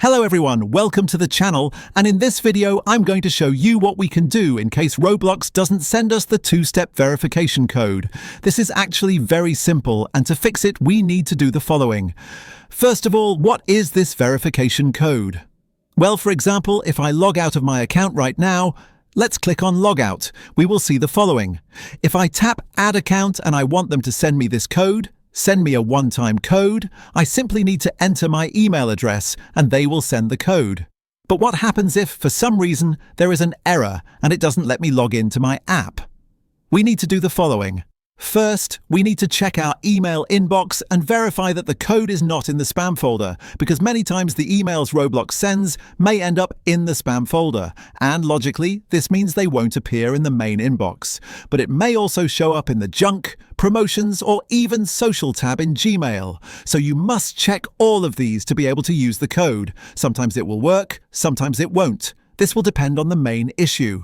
Hello everyone, welcome to the channel, and in this video I'm going to show you what we can do in case Roblox doesn't send us the two-step verification code. This is actually very simple, and to fix it we need to do the following. First of all, what is this verification code? Well, for example, if I log out of my account right now, let's click on Logout. We will see the following. If I tap Add Account and I want them to send me this code, send me a one-time code, I simply need to enter my email address and they will send the code. But what happens if, for some reason, there is an error and it doesn't let me log into my app? We need to do the following. First, we need to check our email inbox and verify that the code is not in the spam folder, because many times the emails Roblox sends may end up in the spam folder, and logically, this means they won't appear in the main inbox. But it may also show up in the junk, promotions, or even social tab in Gmail. So you must check all of these to be able to use the code. Sometimes it will work, sometimes it won't. This will depend on the main issue.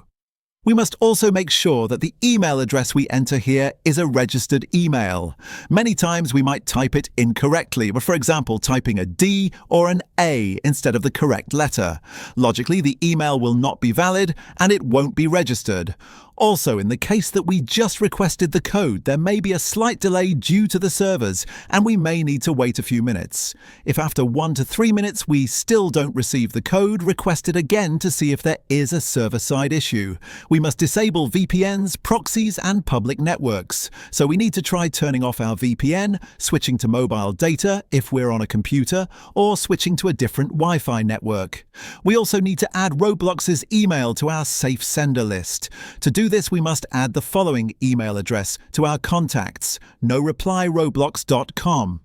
We must also make sure that the email address we enter here is a registered email. Many times we might type it incorrectly, for example, typing a D or an A instead of the correct letter. Logically, the email will not be valid and it won't be registered. Also, in the case that we just requested the code, there may be a slight delay due to the servers, and we may need to wait a few minutes. If after 1 to 3 minutes we still don't receive the code, request it again to see if there is a server-side issue. We must disable VPNs, proxies, and public networks. So we need to try turning off our VPN, switching to mobile data if we're on a computer, or switching to a different Wi-Fi network. We also need to add Roblox's email to our safe sender list. To do this, we must add the following email address to our contacts: noreply@roblox.com.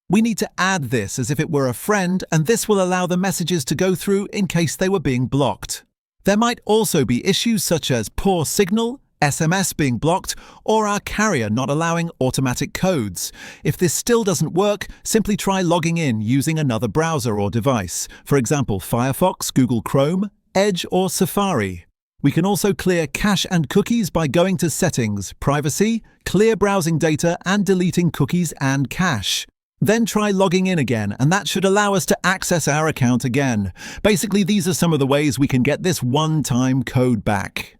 We need to add this as if it were a friend, and this will allow the messages to go through in case they were being blocked. There might also be issues such as poor signal, SMS being blocked, or our carrier not allowing automatic codes. If this still doesn't work, simply try logging in using another browser or device, for example Firefox, Google Chrome, Edge, or Safari. We can also clear cache and cookies by going to Settings, Privacy, Clear Browsing Data, and deleting cookies and cache. Then try logging in again, and that should allow us to access our account again. Basically, these are some of the ways we can get this one-time code back.